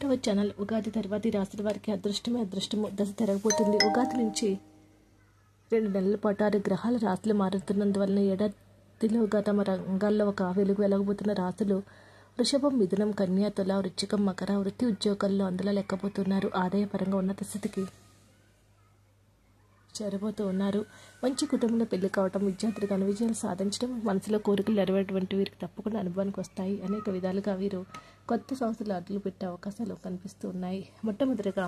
ఒకటవ ఛానల్. ఉగాది తర్వాతి రాశుల వారికి అదృష్టమే అదృష్టము దశ తిరగబోతుంది. ఉగాది నుంచి 2 నెలల పాటు 6 గ్రహాల రాశులు మారుతున్నందువలన ఏడాదిలోగా తమ రంగాల్లో ఒక వెలుగు వెలగబోతున్న రాశులు వృషభం, మిథునం, కన్య, తుల, వృశ్చికం, మకర. వృత్తి ఉద్యోగాల్లో అందులో లెక్కబోతున్నారు. ఆదాయపరంగా ఉన్నత స్థితికి చేరబోతూ ఉన్నారు. మంచి కుటుంబంలో పెళ్లి కావటం, విద్యార్థులకు అనువిజయాలు సాధించడం, మనసులో కోరికలు నెరవేరటువంటి వీరికి తప్పకుండా అనుభవానికి వస్తాయి. అనేక విధాలుగా వీరు కొత్త సంస్థలు అడుగు పెట్టే అవకాశాలు కనిపిస్తూ ఉన్నాయి. మొట్టమొదటిగా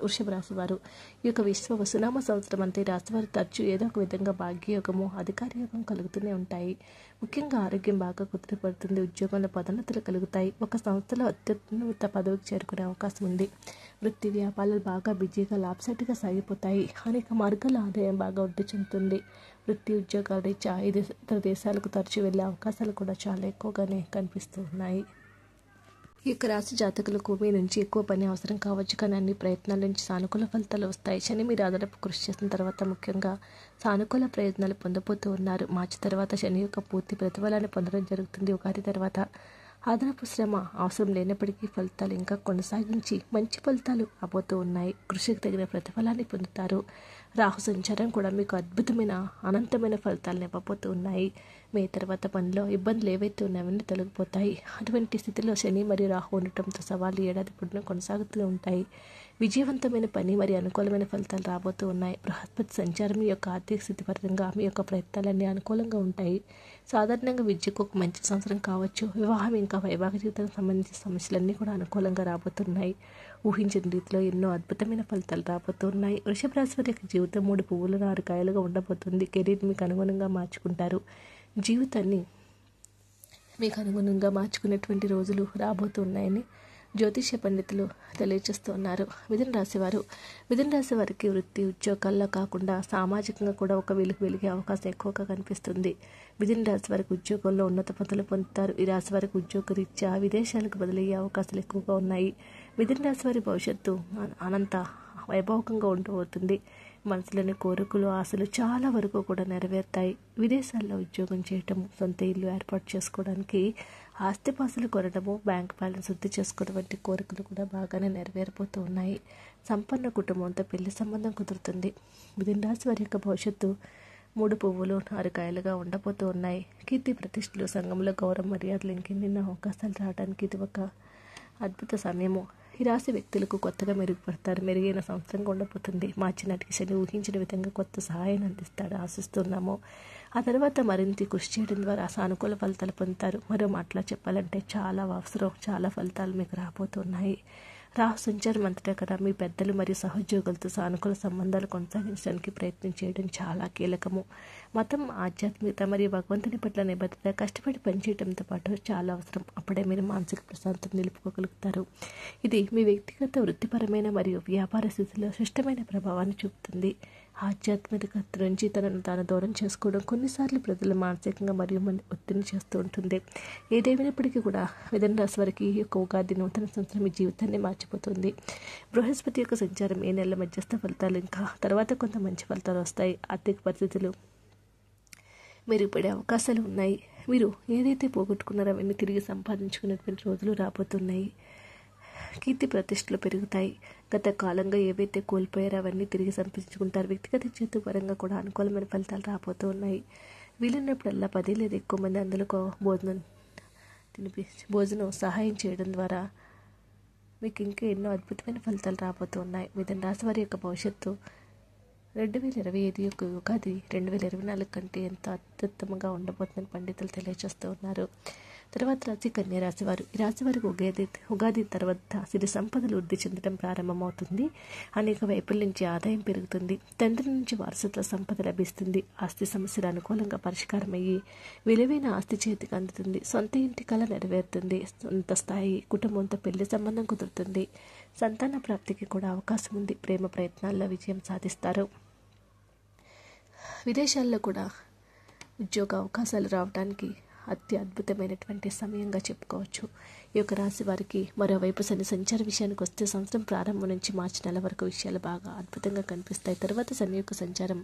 వృషభ రాశి వారు. ఈ యొక్క వసునామ సంవత్సరం అంతే రాశి వారు తరచూ ఏదో ఒక విధంగా భాగ్యయోగము, అధికార యోగం కలుగుతూనే ఉంటాయి. ముఖ్యంగా ఆరోగ్యం బాగా కుదిరిపడుతుంది. ఉద్యోగంలో పదోన్నతులు కలుగుతాయి. ఒక సంస్థలో అత్యున్నత పదవికి చేరుకునే అవకాశం ఉంది. వృత్తి వ్యాపారాలు బాగా బిజీగా లాభసాటిగా సాగిపోతాయి. అనేక మార్గాల ఆదాయం బాగా వృద్ధి చెందుతుంది. వృత్తి ఉద్యోగాల రీత్యా ఇతర దేశాలకు తరచూ వెళ్ళే అవకాశాలు కూడా చాలా ఎక్కువగానే కనిపిస్తూ ఉన్నాయి. ఈ యొక్క రాశి జాతకులకు మీ నుంచి ఎక్కువ పని అవసరం కావచ్చు, కానీ అన్ని ప్రయత్నాల నుంచి సానుకూల ఫలితాలు వస్తాయి. శని మీరు అదనపు కృషి చేసిన తర్వాత ముఖ్యంగా సానుకూల ప్రయోజనాలు పొందబోతూ ఉన్నారు. మార్చి తర్వాత శని యొక్క పూర్తి ప్రతిఫలాన్ని పొందడం జరుగుతుంది. ఉగాది తర్వాత అదనపు శ్రమ అవసరం లేనప్పటికీ ఫలితాలు ఇంకా కొనసాగించి మంచి ఫలితాలు రాబోతూ ఉన్నాయి. కృషికి తగిన ప్రతిఫలాన్ని పొందుతారు. రాహు సంచారం కూడా మీకు అద్భుతమైన అనంతమైన ఫలితాలను ఇవ్వబోతూ ఉన్నాయి. మే తర్వాత పనిలో ఇబ్బందులు ఏవైతే ఉన్నాయని తొలగిపోతాయి. అటువంటి స్థితిలో శని మరియు రాహు ఉండటంతో సవాళ్ళు ఏడాది పొడవునా కొనసాగుతూ ఉంటాయి. విజయవంతమైన పని మరియు అనుకూలమైన ఫలితాలు రాబోతూ ఉన్నాయి. బృహస్పతి సంచారం మీ యొక్క ఆర్థిక స్థితి పరంగా మీ యొక్క ప్రయత్నాలన్నీ అనుకూలంగా ఉంటాయి. సాధారణంగా విద్యకు ఒక మంచి సంవత్సరం కావచ్చు. వివాహం ఇంకా వైవాహిక జీవితానికి సంబంధించిన సమస్యలన్నీ కూడా అనుకూలంగా రాబోతున్నాయి. ఊహించిన రీతిలో ఎన్నో అద్భుతమైన ఫలితాలు రాబోతున్నాయి. వృషభ రాశి వారి యొక్క జీవితం 3 పువ్వులు 6 కాయలుగా ఉండబోతుంది. కెరీర్ మీకు అనుగుణంగా మార్చుకుంటారు. జీవితాన్ని మీకు అనుగుణంగా మార్చుకునేటువంటి రోజులు రాబోతున్నాయని జ్యోతిష్య పండితులు తెలియజేస్తున్నారు. మిథున రాశి వారు. మిథున రాశి వారికి వృత్తి ఉద్యోగాల్లో కాకుండా సామాజికంగా కూడా ఒక వెలిగే అవకాశం ఎక్కువగా కనిపిస్తుంది. మిథున రాశి వారికి ఉద్యోగంలో ఉన్నత పదవులు పొందుతారు. ఈ రాశి వారికి ఉద్యోగ రీత్యా విదేశాలకు బదిలయ్యే అవకాశాలు ఎక్కువగా ఉన్నాయి. మిథున రాశి వారి భవిష్యత్తు అనంత వైభవకంగా ఉండబోతుంది. మనసులోని కోరికలు, ఆశలు చాలా వరకు కూడా నెరవేరుతాయి. విదేశాల్లో ఉద్యోగం చేయటము, సొంత ఇల్లు ఏర్పాటు చేసుకోవడానికి ఆస్తిపాస్తులు కొనడము, బ్యాంక్ బ్యాలెన్స్ వృద్ధి చేసుకోవడం వంటి కోరికలు కూడా బాగానే నెరవేరబోతూ ఉన్నాయి. సంపన్న కుటుంబంతో పెళ్లి సంబంధం కుదురుతుంది. మిథున రాశి వారి యొక్క భవిష్యత్తు 3 పువ్వులు 6 కాయలుగా ఉండబోతూ ఉన్నాయి. కీర్తి ప్రతిష్టలు, సంఘంలో గౌరవ మర్యాదలు ఇంకెన్నెన్నో అవకాశాలు రావడానికి ఇది ఒక అద్భుత సమయము. ఈ రాశి వ్యక్తులకు కొత్తగా మెరుగుపడతారు. మెరుగైన సంవత్సరంగా ఉండబోతుంది. మార్చి నాటికి శని ఊహించిన విధంగా కొత్త సహాయాన్ని అందిస్తాడు ఆశిస్తున్నాము. ఆ తర్వాత మరింత కృషి చేయడం ద్వారా సానుకూల ఫలితాలు పొందుతారు. మరో మాటలో చెప్పాలంటే చాలా అవసరం, చాలా ఫలితాలు మీకు రాబోతున్నాయి. రాహు సంచారం అంతటా కదా మీ పెద్దలు మరియు సహోద్యోగులతో సానుకూల సంబంధాలు కొనసాగించడానికి ప్రయత్నం చేయడం చాలా కీలకము. మతం, ఆధ్యాత్మికత మరియు భగవంతుని పట్ల నిబద్ధత, కష్టపడి పనిచేయడంతో పాటు చాలా అవసరం. అప్పుడే మీరు మానసిక ప్రశాంతత నిలుపుకోగలుగుతారు. ఇది మీ వ్యక్తిగత, వృత్తిపరమైన మరియు వ్యాపార స్థితిలో స్పష్టమైన ప్రభావాన్ని చూపుతుంది. ఆధ్యాత్మికత నుంచి తనను తాను దూరం చేసుకోవడం కొన్నిసార్లు ప్రజలు మానసికంగా మరియు ఒత్తిడిని చేస్తూ ఉంటుంది. ఏదేమైనప్పటికీ కూడా మిథున రాశి వారికి ఈ యొక్క ఉగాది నూతన సంవత్సరం మీ జీవితాన్ని మార్చిపోతుంది. బృహస్పతి యొక్క సంచారం ఈ నెల మధ్యస్థ ఫలితాలు ఇంకా తర్వాత కొంత మంచి ఫలితాలు వస్తాయి. ఆర్థిక పరిస్థితులు మెరుగుపడే అవకాశాలు ఉన్నాయి. మీరు ఏదైతే పోగొట్టుకున్నారో అవన్నీ తిరిగి సంపాదించుకునేటువంటి రోజులు రాబోతున్నాయి. కీర్తి ప్రతిష్టలు పెరుగుతాయి. గత కాలంగా ఏవైతే కోల్పోయారో అవన్నీ తిరిగి సంపాదించుకుంటారు. వ్యక్తిగత జీవిత పరంగా కూడా అనుకూలమైన ఫలితాలు రాబోతూ ఉన్నాయి. వీలున్నప్పుడల్లా 10 లేదా ఎక్కువ మంది అందులో భోజనం సహాయం చేయడం ద్వారా మీకు ఇంకా ఎన్నో అద్భుతమైన ఫలితాలు రాబోతూ ఉన్నాయి. మిథున రాశి వారి యొక్క భవిష్యత్తు 2025 యొక్క ఉగాది 2024 కంటే ఎంతో అత్యుత్తమంగా ఉండబోతుందని పండితులు తెలియజేస్తూ ఉన్నారు. తర్వాత రాశి కన్య రాశి వారు. ఈ రాశి వారికి ఉగాది తర్వాత సిరి సంపదలు వృద్ధి చెందడం ప్రారంభమవుతుంది. అనేక వైపుల నుంచి ఆదాయం పెరుగుతుంది. తండ్రి నుంచి వారసత్వ సంపద లభిస్తుంది. ఆస్తి సమస్యలు అనుకూలంగా పరిష్కారమయ్యి విలువైన ఆస్తి చేతికి అందుతుంది. సొంత ఇంటి కళ నెరవేరుతుంది. సొంత స్థాయి కుటుంబంతో పెళ్లి సంబంధం కుదురుతుంది. సంతాన ప్రాప్తికి కూడా అవకాశం ఉంది. ప్రేమ ప్రయత్నాల్లో విజయం సాధిస్తారు. విదేశాల్లో కూడా ఉద్యోగ అవకాశాలు రావడానికి అద్భుతమైనటువంటి సమయంగా చెప్పుకోవచ్చు. ఈ యొక్క రాశి వారికి మరోవైపు శని సంచార విషయానికి వస్తే సంవత్సరం ప్రారంభం నుంచి మార్చి నెల వరకు విషయాలు బాగా అద్భుతంగా కనిపిస్తాయి. తర్వాత శని యొక్క సంచారం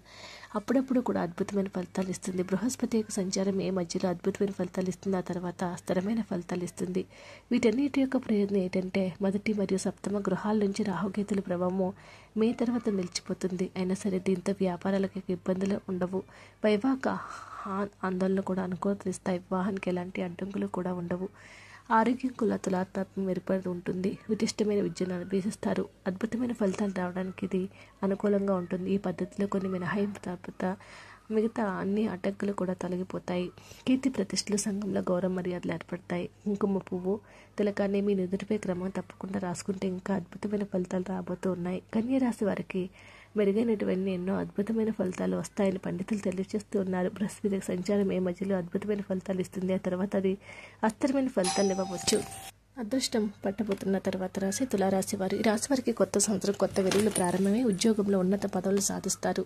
అప్పుడప్పుడు కూడా అద్భుతమైన ఫలితాలు ఇస్తుంది. బృహస్పతి యొక్క సంచారం ఏ మధ్యలో అద్భుతమైన ఫలితాలు ఇస్తుంది, ఆ తర్వాత స్థిరమైన ఫలితాలు ఇస్తుంది. వీటన్నిటి యొక్క ప్రయోజనం ఏంటంటే మొదటి మరియు సప్తమ గృహాల నుంచి రాహుకేతుల ప్రభావము మే తర్వాత నిలిచిపోతుంది. అయినా సరే దీంతో వ్యాపారాలకు ఇబ్బందులు ఉండవు. వైవాహిక ఆందోళన కూడా అనుకూలిస్తాయి. వివాహానికి ఎలాంటి అడ్డంకులు కూడా ఉండవు. ఆరోగ్యం కూడా తులాత్మకం ఏర్పడి ఉంటుంది. విశిష్టమైన విద్యను అభ్యసిస్తారు. అద్భుతమైన ఫలితాలు రావడానికి ఇది అనుకూలంగా ఉంటుంది. ఈ పద్ధతిలో కొన్ని మినహాయింపు తప్ప మిగతా అన్ని అడ్డంకులు కూడా తొలగిపోతాయి. కీర్తి ప్రతిష్టలు, సంఘంలో గౌరవ మర్యాదలు ఏర్పడతాయి. కుంకుమ పువ్వు తిలకాన్ని మీ నుదుటిపై క్రమం తప్పకుండా రాసుకుంటే ఇంకా అద్భుతమైన ఫలితాలు రాబోతూ ఉన్నాయి. కన్య రాశి వారికి మెరుగైనటువంటి ఎన్నో అద్భుతమైన ఫలితాలు వస్తాయని పండితులు తెలియజేస్తూ ఉన్నారు. బృహస్పతి సంచారం ఏ మధ్యలో అద్భుతమైన ఫలితాలు ఇస్తుంది, ఆ తర్వాత అది అస్థిరమైన ఫలితాలు ఇవ్వవచ్చు. అదృష్టం పట్టబోతున్న తర్వాత రాశి తులారాశి వారు. ఈ రాశి వారికి కొత్త సంవత్సరం కొత్త వెలుగులు ప్రారంభమై ఉద్యోగంలో ఉన్నత పదవులు సాధిస్తారు.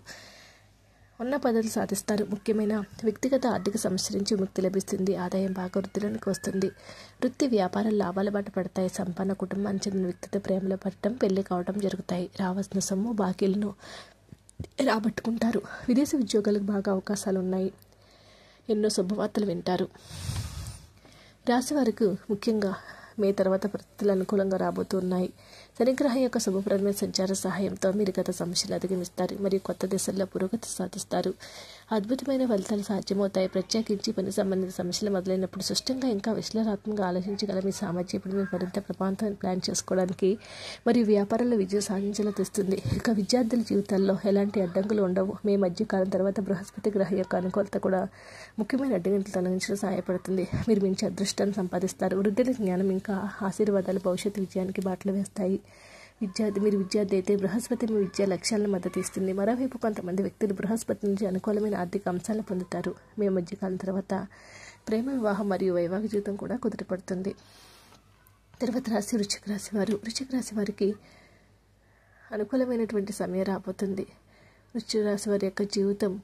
ముఖ్యమైన వ్యక్తిగత ఆర్థిక సమస్య నుంచి ముక్తి లభిస్తుంది. ఆదాయం బాగా వృద్ధిలోనికి వస్తుంది. వృత్తి వ్యాపారాలు లాభాల బాట పడతాయి. సంపన్న కుటుంబానికి చెందిన వ్యక్తితో ప్రేమలో పడటం, పెళ్లి కావడం జరుగుతాయి. రావాల్సిన సొమ్ము బాకీలను రాబట్టుకుంటారు. విదేశీ ఉద్యోగాలకు బాగా అవకాశాలు ఉన్నాయి. ఎన్నో శుభవార్తలు వింటారు. రాశి వారికి ముఖ్యంగా మే తర్వాత పరిస్థితులు అనుకూలంగా రాబోతున్నాయి. శనిగ్రహం యొక్క శుభప్రదమైన సంచార సహాయంతో మీరు గత సమస్యలు అధిగమిస్తారు మరియు కొత్త దిశల్లో పురోగతి సాధిస్తారు. అద్భుతమైన ఫలితాలు సాధ్యమవుతాయి. ప్రత్యేకించి పని సంబంధిత సమస్యలు మొదలైనప్పుడు స్పష్టంగా ఇంకా విశ్లేషణాత్మకంగా ఆలోచించగల మీ సామర్థ్యం ఇప్పుడు మీరు మరింత ప్రభావవంతమైన ప్లాన్ చేసుకోవడానికి మరియు వ్యాపారంలో విజయం సాధించేలా తెస్తుంది. ఇక విద్యార్థుల జీవితాల్లో ఎలాంటి అడ్డంకులు ఉండవు. మే మధ్యకాలం తర్వాత బృహస్పతి గ్రహం యొక్క అనుకూలత కూడా ముఖ్యమైన అడ్డంకులు తొలగించడం సహాయపడుతుంది. మీరు మంచి అదృష్టాన్ని సంపాదిస్తారు. వృద్ధుల జ్ఞానం ఇంకా ఆశీర్వాదాలు భవిష్యత్తు విజయానికి బాటలు వేస్తాయి. విద్యార్థి అయితే బృహస్పతి మీ విద్యా లక్ష్యాలను మద్దతు ఇస్తుంది. మరోవైపు కొంతమంది వ్యక్తులు బృహస్పతి నుంచి అనుకూలమైన ఆర్థిక అంశాలను పొందుతారు. మే మధ్యకాలం తర్వాత ప్రేమ, వివాహం మరియు వైవాహిక జీవితం కూడా కుదుటపడుతుంది. తర్వాత రాశి వృశ్చిక రాశి వారు. వృశ్చిక రాశి వారికి అనుకూలమైనటువంటి సమయం రాబోతుంది. వృశ్చిక రాశి వారి యొక్క జీవితం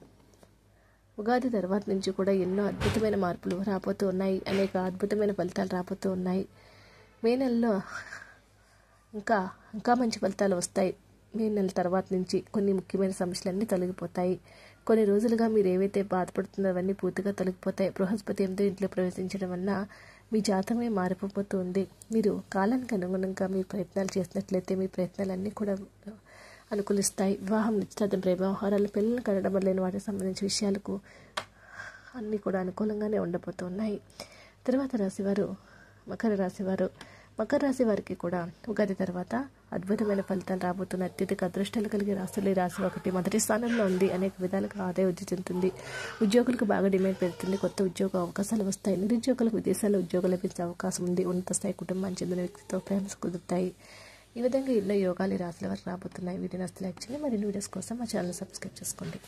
ఉగాది తర్వాత నుంచి కూడా ఎన్నో అద్భుతమైన మార్పులు రాబోతూ ఉన్నాయి. అనేక అద్భుతమైన ఫలితాలు రాబోతూ ఉన్నాయి. మే నెలలో ఇంకా మంచి ఫలితాలు వస్తాయి. మే నెల తర్వాత నుంచి కొన్ని ముఖ్యమైన సమస్యలన్నీ తొలగిపోతాయి. కొన్ని రోజులుగా మీరు ఏవైతే బాధపడుతున్నారో అవన్నీ పూర్తిగా తొలగిపోతాయి. బృహస్పతి 8వ ఇంట్లో ప్రవేశించడం వల్ల మీ జాతకమే మారిపోతుంది. మీరు కాలానికి అనుగుణంగా మీ ప్రయత్నాలు చేసినట్లయితే మీ ప్రయత్నాలన్నీ కూడా అనుకూలిస్తాయి. వివాహం, నిశ్చితార్థం, ప్రేమ వ్యవహారాలు, పిల్లలను కనడం మొదలైన వాటికి సంబంధించిన విషయాలకు అన్నీ కూడా అనుకూలంగానే ఉండబోతున్నాయి. తర్వాత రాశివారు మకర రాశివారు. మకర రాశి వారికి కూడా ఉగాది తర్వాత అద్భుతమైన ఫలితాలు రాబోతున్న అత్యధిక అదృష్టాలు కలిగే రాశులు ఈ రాశి ఒకటి. మొదటి స్థానంలో ఉంది. అనేక విధాలుగా ఆదాయ వృద్ధి చెందుతుంది. ఉద్యోగులకు బాగా డిమాండ్ పెరుగుతుంది. కొత్త ఉద్యోగ అవకాశాలు వస్తాయి. నిరుద్యోగులకు విదేశాల్లో ఉద్యోగాలు లభించే అవకాశం ఉంది. ఉన్నత స్థాయి కుటుంబానికి చెందిన వ్యక్తితో ప్రేమ కుదురుతాయి. ఈ విధంగా ఎన్నో యోగాలు ఈ రాశుల వరకు రాబోతున్నాయి. వీడియో నచ్చితే లైక్ చేయండి. మరిన్ని వీడియోస్ కోసం మా ఛానల్ సబ్స్క్రైబ్ చేసుకోండి.